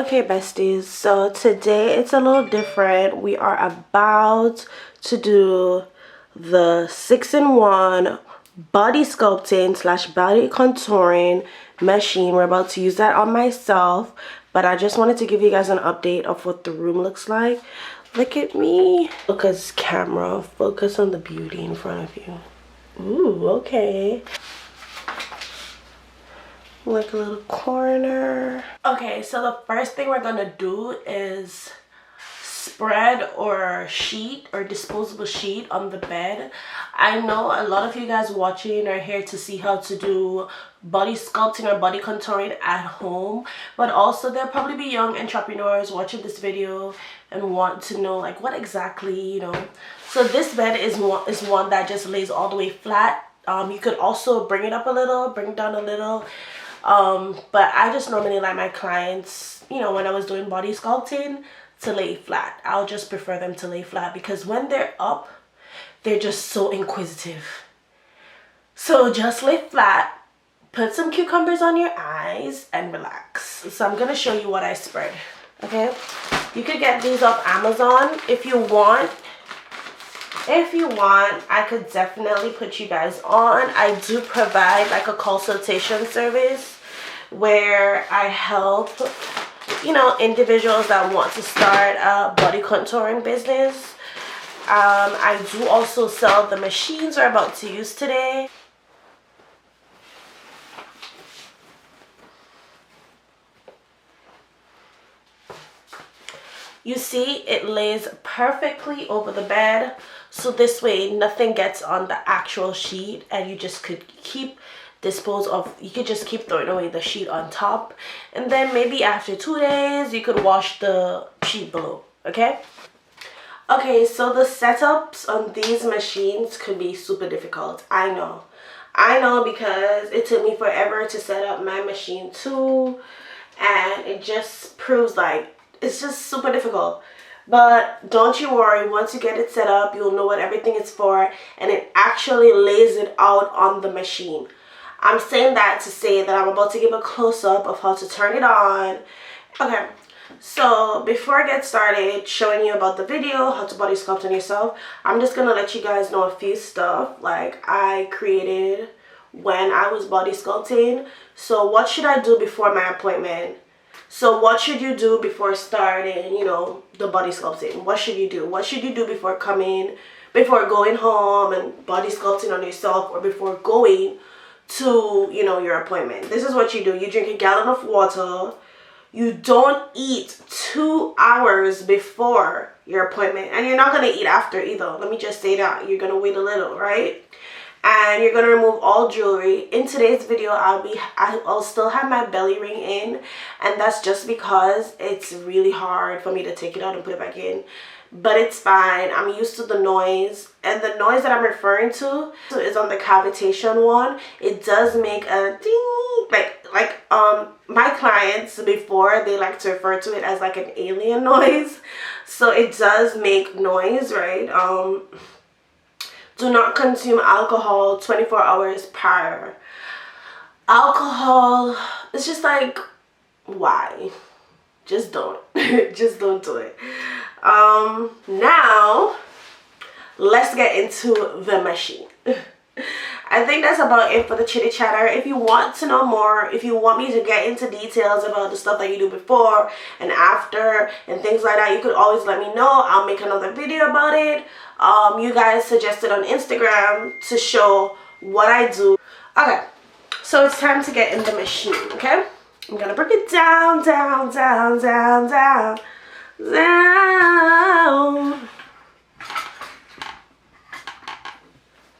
Okay, besties, so today it's a little different. We are about to do the 6-in-1 body sculpting slash body contouring machine. We're about to use that on myself, but I just wanted to give you guys an update of what the room looks like. Look at me. Focus camera, focus on the beauty in front of you. Ooh, okay. Like a little corner. Okay, so the first thing we're gonna do is spread or sheet or disposable sheet on the bed. I know a lot of you guys watching are here to see how to do body sculpting or body contouring at home, but also there'll probably be young entrepreneurs watching this video and want to know like what exactly, you know. So this bed is one that just lays all the way flat. You could also bring it up a little, bring it down a little. But I just normally like my clients, you know, when I was doing body sculpting, to lay flat. I'll just prefer them to lay flat because when they're up, they're just so inquisitive. So just lay flat, put some cucumbers on your eyes and relax. So I'm gonna show you what I spread, okay? You could get these off Amazon if you want. If you want, I could definitely put you guys on. I do provide like a consultation service where I help, you know, individuals that want to start a body contouring business. I do also sell the machines we're about to use today. You see, it lays perfectly over the bed, so this way nothing gets on the actual sheet, and you just could keep you could just keep throwing away the sheet on top, and then maybe after 2 days you could wash the sheet below. Okay, so the setups on these machines could be super difficult. I know because it took me forever to set up my machine too, and it just proves like it's just super difficult. But don't you worry, once you get it set up, you'll know what everything is for, and it actually lays it out on the machine. I'm saying that to say that I'm about to give a close-up of how to turn it on. Okay, so before I get started showing you about the video, how to body sculpt on yourself, I'm just gonna let you guys know a few stuff like I created when I was body sculpting. So what should I do before my appointment? So what should you do before starting, you know, the body sculpting? What should you do? What should you do before going home and body sculpting on yourself, or before going to, you know, your appointment? This is what you do. You drink a gallon of water. You don't eat 2 hours before your appointment, and you're not going to eat after either. Let me just say that. You're going to wait a little, right? And you're going to remove all jewelry. In today's video, I'll still have my belly ring in, and that's just because it's really hard for me to take it out and put it back in. But it's fine. I'm used to the noise, and the noise that I'm referring to is on the cavitation one. It does make a ding, like my clients before, they like to refer to it as like an alien noise. So it does make noise, right? Do not consume alcohol 24 hours prior. Alcohol, it's just like, why? Just don't. Just don't do it. Now, let's get into the machine. I think that's about it for the chitty chatter. If you want to know more, if you want me to get into details about the stuff that you do before and after and things like that, you could always let me know. I'll make another video about it. You guys suggested on Instagram to show what I do. Okay, so it's time to get in the machine, okay? I'm gonna break it down.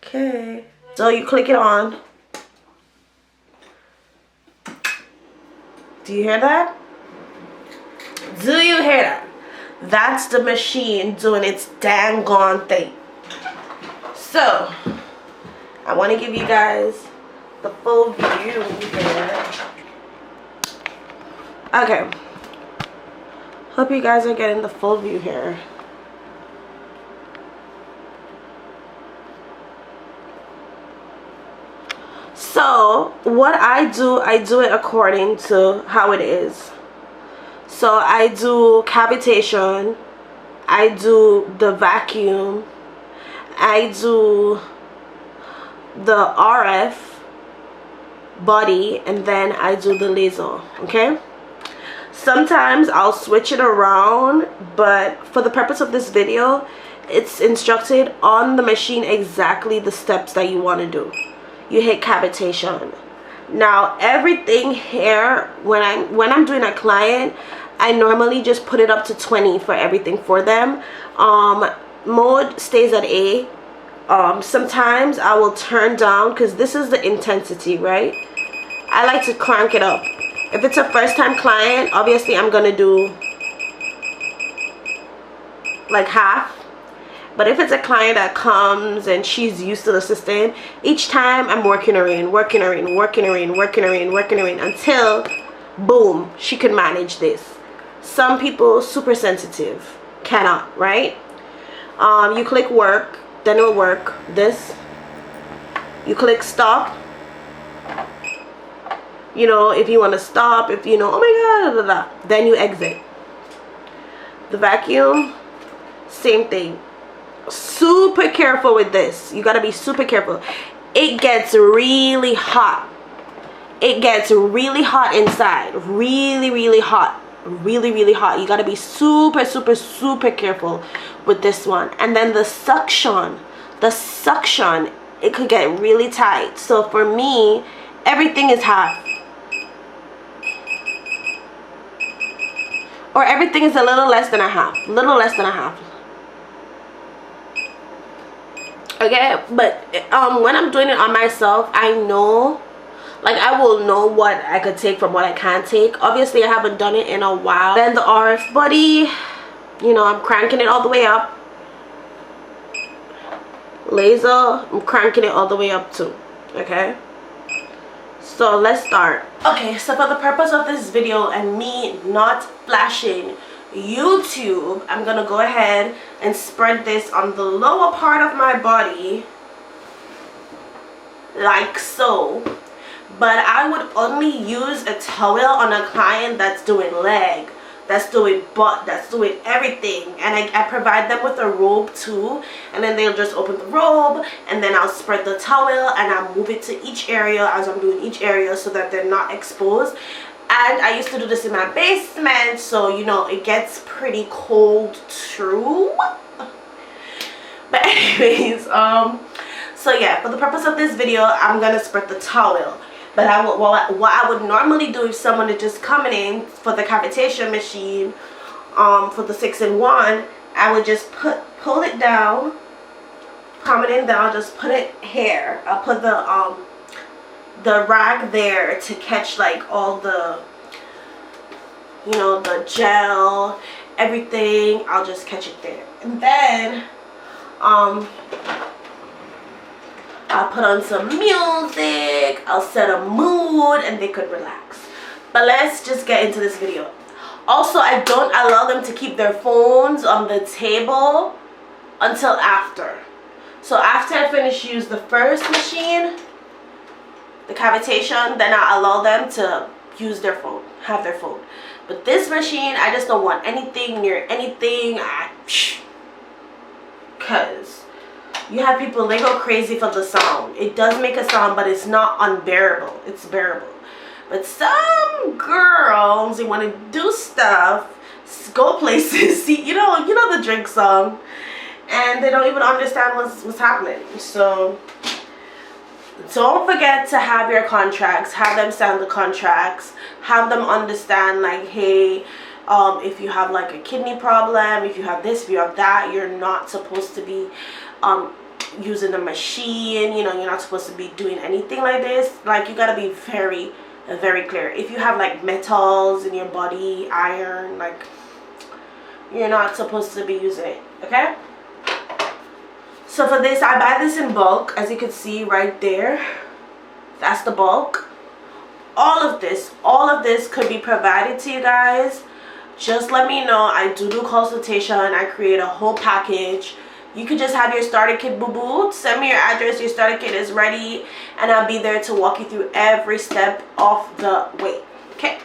Okay, so you click it on. Do you hear that? Do you hear that? That's the machine doing its dang gone thing. So I want to give you guys the full view here. Okay, hope you guys are getting the full view here. So what I do it according to how it is. So I do cavitation, I do the vacuum, I do the RF body, and then I do the laser. Okay, sometimes I'll switch it around, but for the purpose of this video, it's instructed on the machine exactly the steps that you want to do. You hit cavitation. Now everything here, when I'm doing a client, I normally just put it up to 20 for everything for them. Mode stays at A. Sometimes I will turn down because this is the intensity, right? I like to crank it up. If it's a first time client, obviously I'm gonna do like half. But if it's a client that comes and she's used to the system, each time I'm working her in until boom, she can manage this. Some people super sensitive cannot, right? You click work, then it'll work this. You click stop, you know, if you want to stop, if you know, oh my god, then you exit. The vacuum, same thing. Super careful with this. You gotta be super careful. It gets really hot. It gets really hot inside. Really hot. Really hot. You gotta be super careful with this one. And then the suction, it could get really tight. So for me, everything is half, or everything is a little less than a half. Okay, but when I'm doing it on myself, I know, like, I will know what I could take from what I can't take. Obviously I haven't done it in a while. Then the RF body, you know, I'm cranking it all the way up. Laser, I'm cranking it all the way up too. Okay, so let's start. Okay, so for the purpose of this video and me not flashing YouTube, I'm gonna go ahead and spread this on the lower part of my body like so. But I would only use a towel on a client that's doing leg, that's doing butt, that's doing everything. And I provide them with a robe too, and then they'll just open the robe, and then I'll spread the towel and I'll move it to each area as I'm doing each area so that they're not exposed. And I used to do this in my basement, so you know it gets pretty cold too. But anyways, so yeah, for the purpose of this video, I'm gonna spread the towel. But what I would normally do if someone is just coming in for the cavitation machine, for the 6-in-1, I would just pull it down, calm it in down, just put it here. I'll put the rag there to catch like all the, you know, the gel, everything. I'll just catch it there, and then I'll put on some music, I'll set a mood, and they could relax. But let's just get into this video. Also, I don't allow them to keep their phones on the table until after. So after I finish use the first machine, the cavitation, then I allow them to use their phone, have their phone. But this machine, I just don't want anything near anything, because you have people, they go crazy for the sound. It does make a sound, but it's not unbearable. It's bearable. But some girls, they want to do stuff, go places, see, you know the Drink song, and they don't even understand what's happening. So don't forget to have your contracts, have them sign the contracts, have them understand, like, hey, if you have like a kidney problem, if you have this, if you have that, you're not supposed to be using a machine, you know, you're not supposed to be doing anything like this. Like, you gotta be very clear. If you have like metals in your body, iron, like, you're not supposed to be using it. Okay, so for this, I buy this in bulk, as you can see right there. That's the bulk. All of this could be provided to you guys. Just let me know. I do consultation. I create a whole package. You could just have your starter kit, boo-boo. Send me your address. Your starter kit is ready, and I'll be there to walk you through every step of the way. Okay,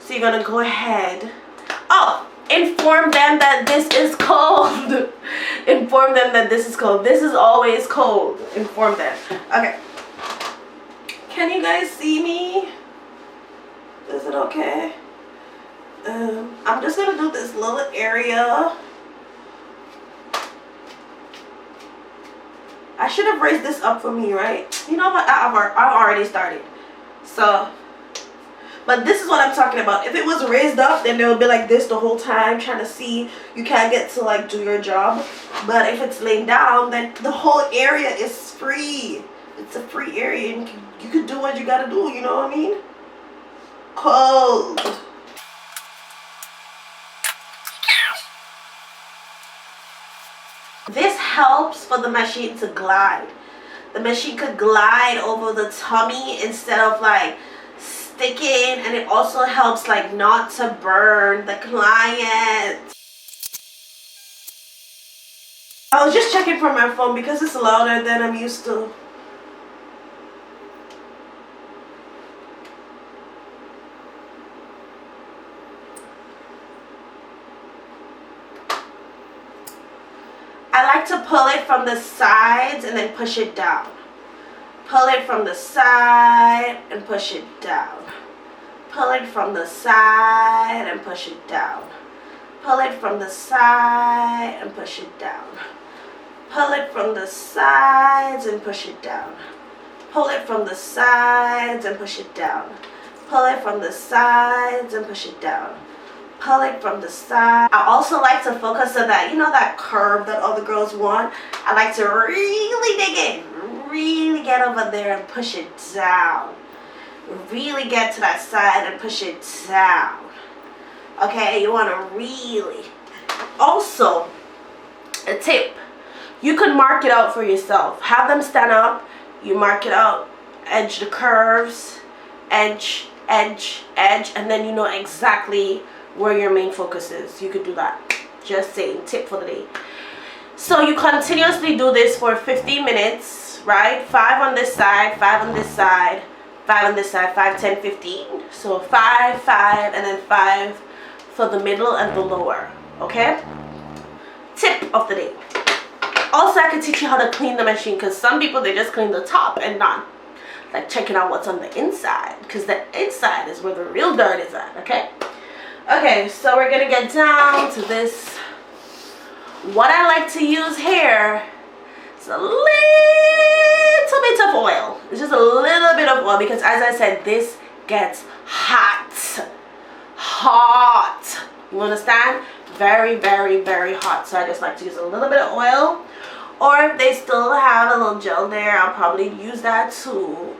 so you're gonna go ahead, Oh, inform them that this is cold. Inform them that this is cold. This is always cold. Inform them. Okay. Can you guys see me? Is it okay? I'm just gonna do this little area. I should have raised this up for me, right? You know what? I've already started. So, but this is what I'm talking about. If it was raised up, then it would be like this the whole time, trying to see. You can't get to like do your job. But if it's laying down, then the whole area is free. It's a free area, and you can do what you gotta do. You know what I mean? Cold. This helps for the machine to glide. The machine could glide over the tummy instead of like sticking, and it also helps like not to burn the client. I was just checking from my phone because it's louder than I'm used to. I like to pull it from the sides and then push it down. Pull it from the side and push it down. Pull it from the side and push it down. Pull it from the side and push it down. Pull it from the sides and push it down. Pull it from the sides and push it down. Pull it from the sides and push it down. Pull it from the side. I also like to focus on that, you know, that curve that all the girls want. I like to really dig in, really get over there and push it down. Really get to that side and push it down. Okay, you want to really. Also, a tip, you can mark it out for yourself. Have them stand up, you mark it out, edge the curves, edge, edge, edge, and then you know exactly where your main focus is. You could do that. Just saying, tip for the day. So you continuously do this for 15 minutes, right? 5 on this side, 5 on this side, 5 on this side, 5, 10, 15. So 5, 5, and then 5 for the middle and the lower. Okay? Tip of the day. Also, I can teach you how to clean the machine, because some people, they just clean the top and not like checking out what's on the inside, because the inside is where the real dirt is at. Okay? Okay, so we're gonna get down to this. What I like to use here is a little bit of oil. It's just a little bit of oil, because as I said, this gets hot. Hot. You understand? Very, very, very hot. So I just like to use a little bit of oil. Or if they still have a little gel there, I'll probably use that too.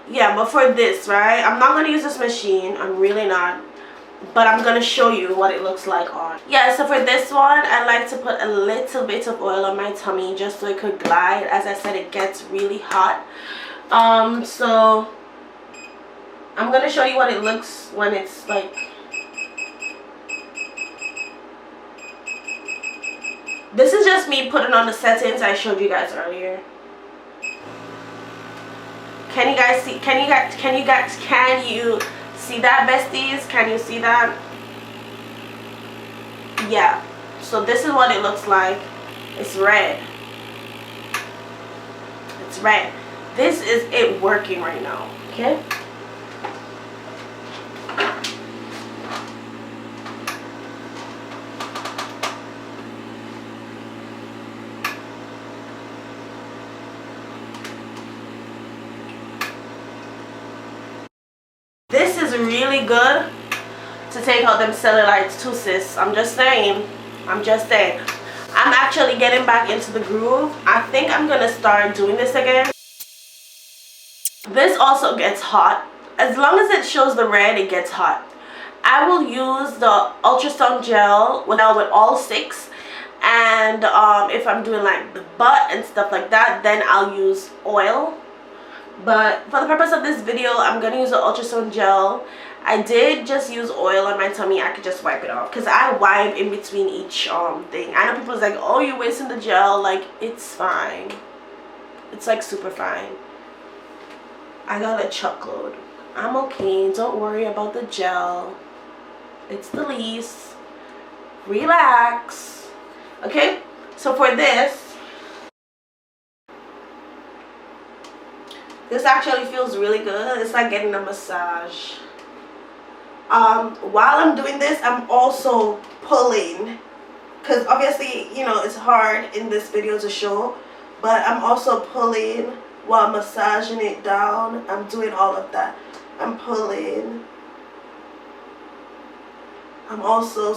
Yeah, but for this, right, I'm not going to use this machine. I'm really not. But I'm going to show you what it looks like on. Yeah, so for this one, I like to put a little bit of oil on my tummy just so it could glide. As I said, it gets really hot. So I'm going to show you what it looks when it's like... This is just me putting on the settings I showed you guys earlier. Can you guys see? Can you see that, besties? Can you see that? Yeah. So this is what it looks like. It's red. It's red. This is it working right now. Okay. This is really good to take out them cellulites too, sis. I'm just saying. I'm just saying. I'm actually getting back into the groove. I think I'm gonna start doing this again. This also gets hot. As long as it shows the red, it gets hot. I will use the ultrasound gel with all 6. And if I'm doing like the butt and stuff like that, then I'll use oil. But for the purpose of this video, I'm going to use the ultrasound gel. I did just use oil on my tummy. I could just wipe it off, because I wipe in between each thing. I know people's like, oh, you're wasting the gel. Like, it's fine. It's like super fine. I got a chuckload. I'm okay. Don't worry about the gel. It's the least. Relax. Okay? So for this actually feels really good. It's like getting a massage. While I'm doing this, I'm also pulling, because obviously, you know, it's hard in this video to show, but I'm also pulling while massaging it down. I'm doing all of that. I'm pulling. I'm also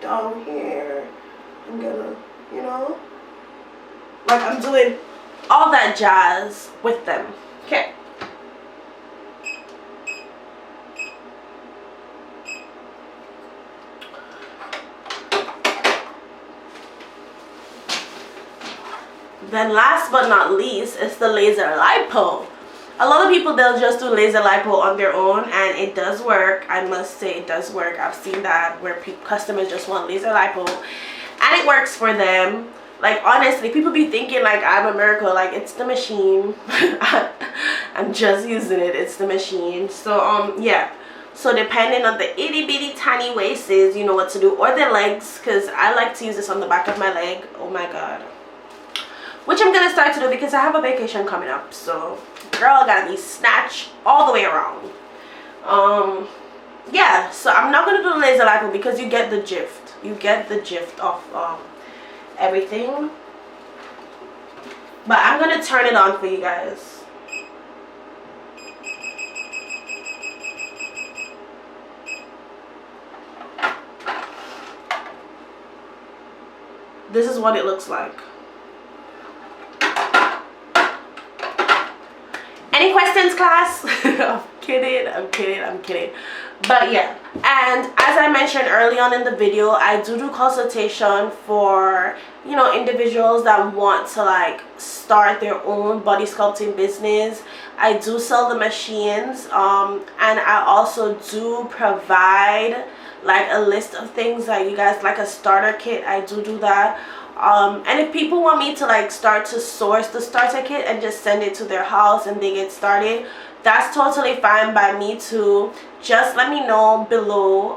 down here. I'm gonna, you know, like I'm doing all that jazz with them. Okay. Then last but not least is the laser lipo. A lot of people, they'll just do laser lipo on their own, and it does work. I must say it does work. I've seen that where customers just want laser lipo and it works for them. Like, honestly, people be thinking like I'm a miracle, like it's the machine. I'm just using it. It's the machine. So yeah, so depending on the itty bitty tiny waists, you know what to do, or the legs, because I like to use this on the back of my leg. Oh my god, which I'm gonna start to do because I have a vacation coming up. So girl gotta be snatched all the way around. Yeah, so I'm not gonna do the laser lipo because you get the gist. You get the gist of everything. But I'm gonna turn it on for you guys. This is what it looks like. Any questions, class? I'm kidding. But yeah, and as I mentioned early on in the video, I do consultation for, you know, individuals that want to like start their own body sculpting business. I do sell the machines, and I also do provide like a list of things that you guys like, a starter kit. I do that. And if people want me to like start to source the starter kit and just send it to their house and they get started, that's totally fine by me too. Just let me know below.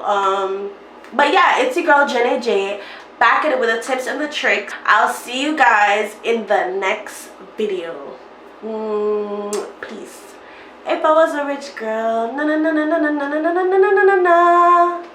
But yeah, it's your girl Jenny J, back at it with the tips and the tricks. I'll see you guys in the next video. Peace. If I was a rich girl, na na na na na na na na na na na na.